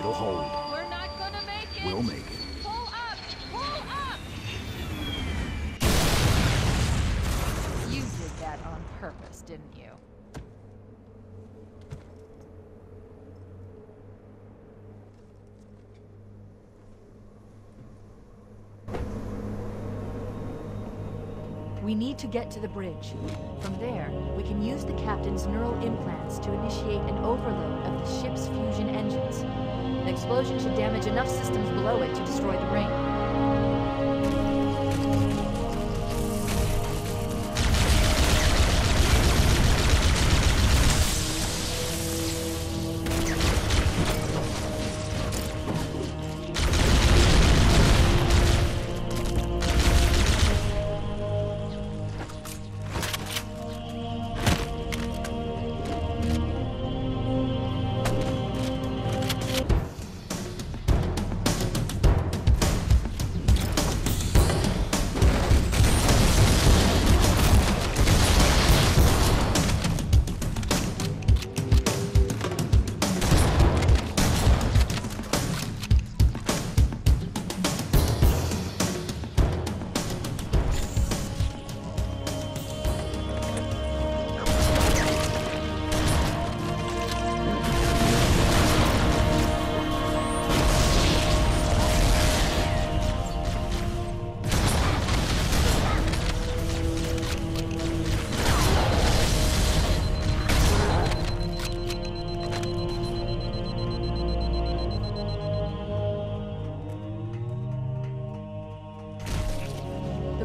We'll hold. We're not gonna make it! We'll make it. Pull up! Pull up! You did that on purpose, didn't you? We need to get to the bridge. From there, we can use the captain's neural implants to initiate an overload of the ship's fusion engines. The explosion should damage enough systems below it to destroy the ring.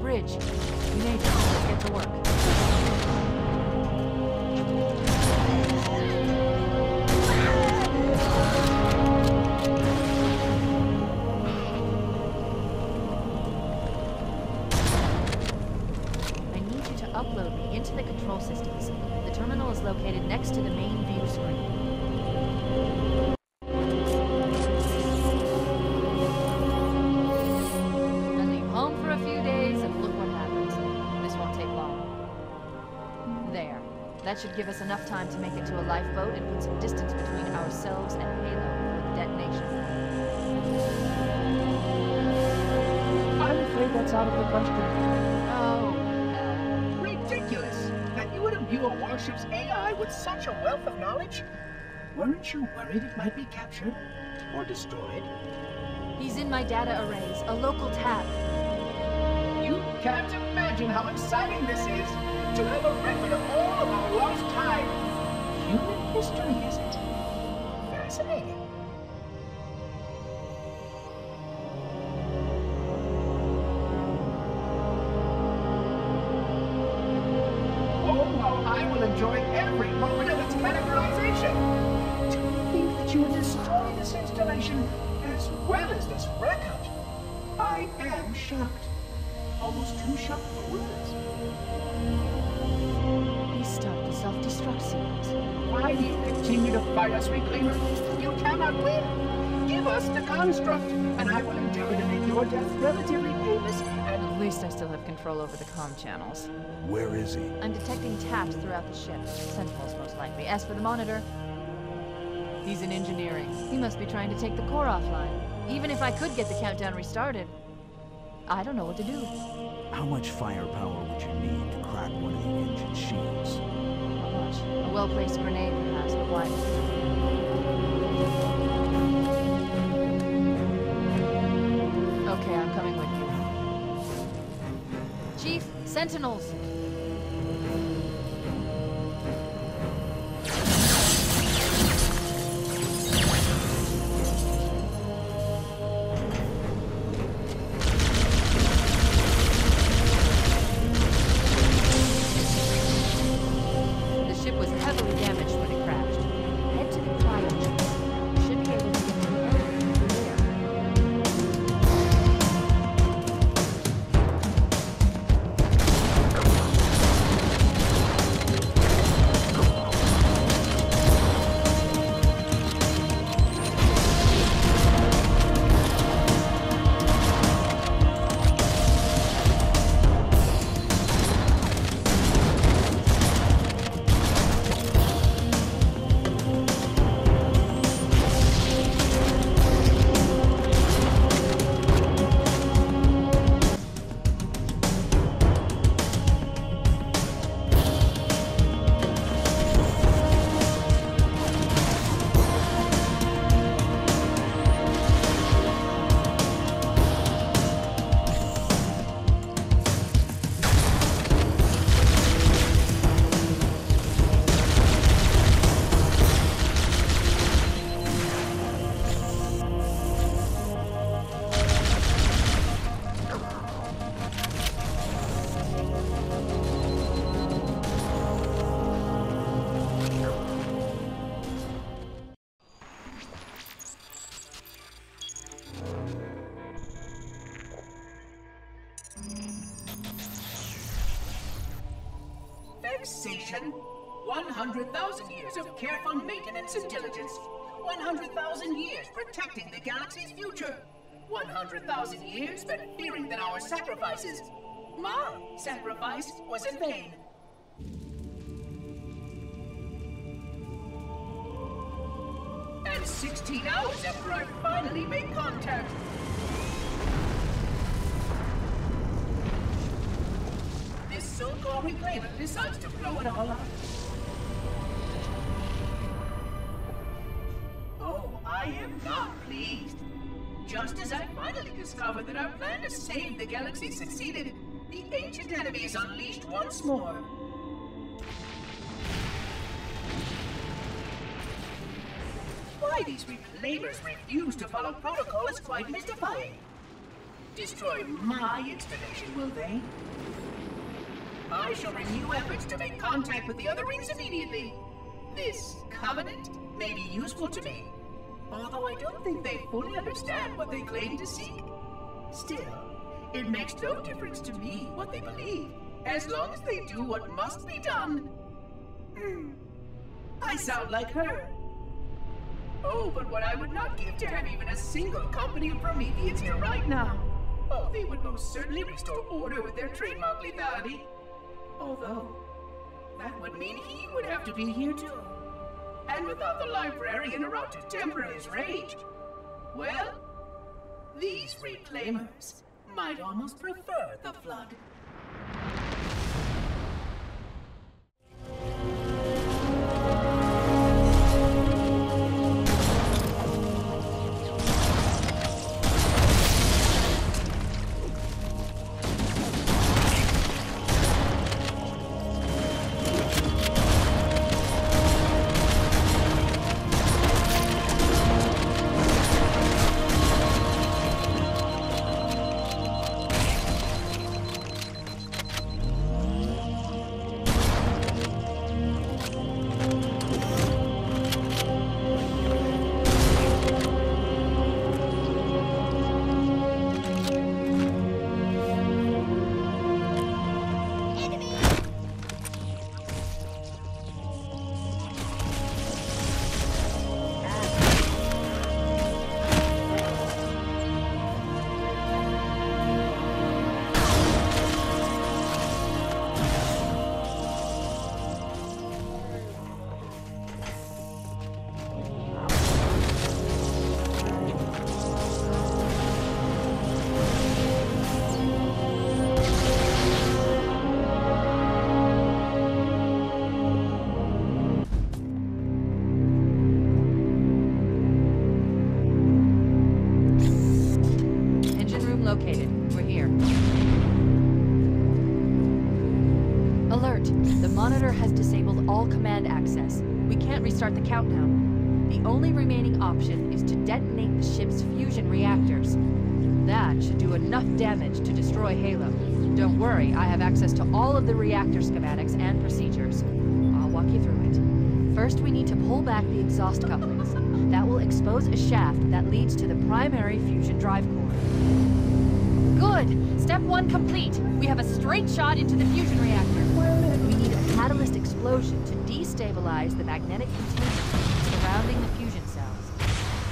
Bridge. We made it. Let's get to work. I need you to upload me into the control systems. The terminal is located next to the main view screen. That should give us enough time to make it to a lifeboat and put some distance between ourselves and Halo for the detonation. I'm afraid that's out of the question. Oh, no. Ridiculous! That you would imbue a warship's AI with such a wealth of knowledge? Weren't you worried it might be captured? Or destroyed? He's in my data arrays, a local tab. You can't imagine how exciting this is! To have a record of all of our lost time. Human history, is it? Fascinating. Oh, how I will enjoy every moment of its categorization. To think that you would destroy this installation as well as this record. I am shocked. Almost too shocked for words. Start the self-destruct sequence. Why do you continue to fight us, Reclaimer? You cannot win. Give us the construct, and I will endeavor to make your death relatively painless and... At least I still have control over the comm channels. Where is he? I'm detecting taps throughout the ship. Sentinels, most likely. As for the monitor, he's in engineering. He must be trying to take the core offline. Even if I could get the countdown restarted, I don't know what to do. How much firepower would you need to crack one of the engine shields? Not much. A well-placed grenade, perhaps, but why? Okay, I'm coming with you. Chief, Sentinels! relaxation. 100,000 years of careful maintenance and diligence. 100,000 years protecting the galaxy's future. 100,000 years spent fearing that our sacrifices, my sacrifice, was in vain. And 16 hours after I finally made contact. This so-called reclaimer decides to blow it all up. Oh, I am not pleased. Just as I finally discovered that our plan to save the galaxy succeeded, the ancient enemy is unleashed once more. Why these reclaimers refuse to follow protocol is quite mystifying. Destroy my installation, will they? I shall renew efforts to make contact with the other rings immediately. This covenant may be useful to me, although I don't think they fully understand what they claim to seek. Still, it makes no difference to me what they believe, as long as they do what must be done. I sound like her. Oh, but what I would not give to have even a single company of Prometheans here right now. Oh, they would most certainly restore order with their trademark lethality. Although, that would mean he would have to be here too. And without the librarian around to temper his rage, well, these reclaimers might almost prefer the Flood. Located. We're here. Alert! The monitor has disabled all command access. We can't restart the countdown. The only remaining option is to detonate the ship's fusion reactors. That should do enough damage to destroy Halo. Don't worry, I have access to all of the reactor schematics and procedures. I'll walk you through it. First, we need to pull back the exhaust couplings. That will expose a shaft that leads to the primary fusion drive core. Good! Step 1 complete! We have a straight shot into the fusion reactor. We need a catalyst explosion to destabilize the magnetic containment surrounding the fusion cells.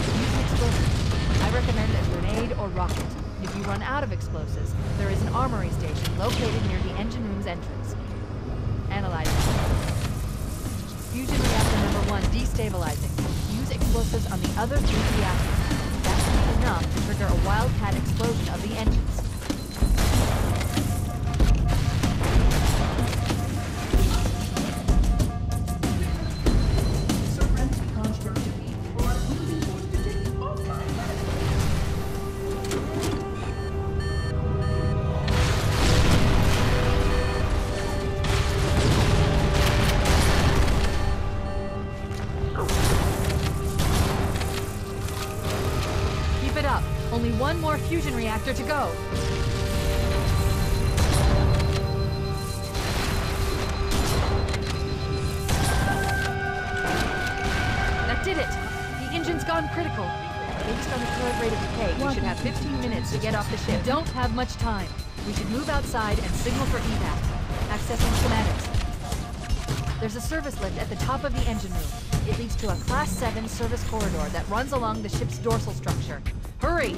Use an explosive. I recommend a grenade or rocket. If you run out of explosives, there is an armory station located near the engine room's entrance. Analyze it. Fusion reactor number 1 destabilizing. Use explosives on the other 3 reactors. That should be enough to trigger a wildcat explosion of the engines. Only one more fusion reactor to go. That did it! The engine's gone critical. Based on the current rate of decay, we should have 15 minutes to get off the ship. We don't have much time. We should move outside and signal for evac. Accessing schematics. There's a service lift at the top of the engine room. It leads to a Class 7 service corridor that runs along the ship's dorsal structure. Hurry!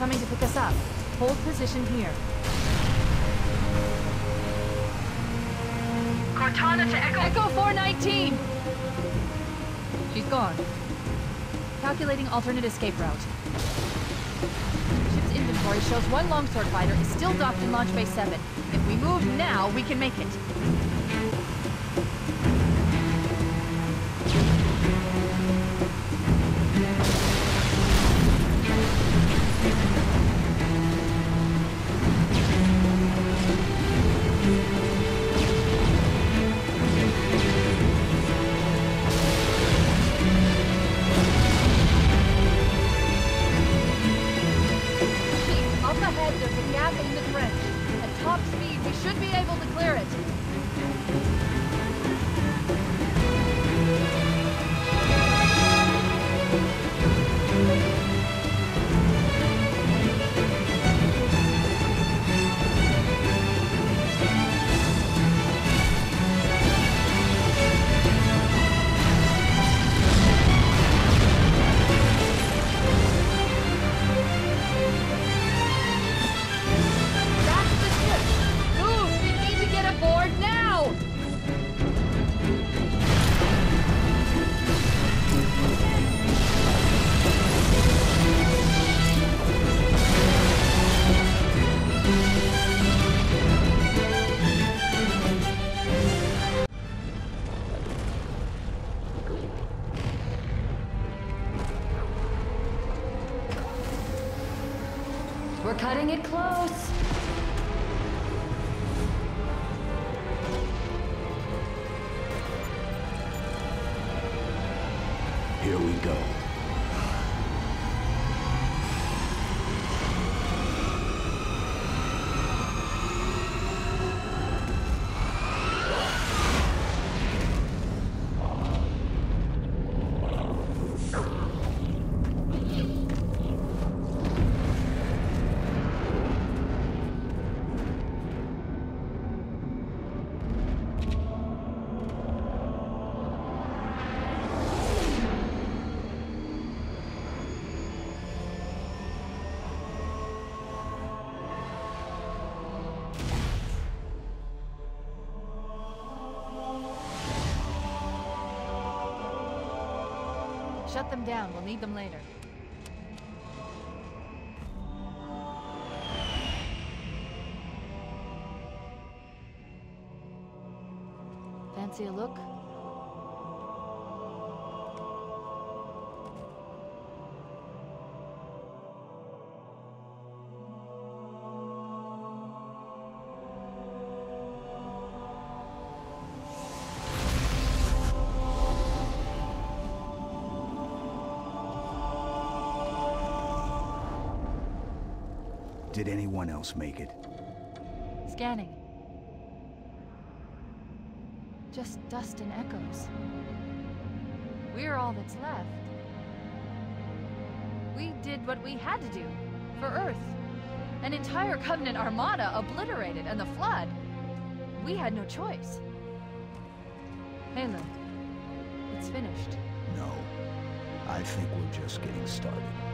Coming to pick us up. Hold position here. Cortana to Echo... Echo 419! She's gone. Calculating alternate escape route. Ship's inventory shows one longsword fighter is still docked in Launch Bay 7. If we move now, we can make it. We're cutting it close. Here we go. Shut them down. We'll need them later. Fancy a look? Did anyone else make it? Scanning. Just dust and echoes. We're all that's left. We did what we had to do. For Earth. An entire Covenant armada obliterated, and the Flood. We had no choice. Halo. It's finished. No. I think we're just getting started.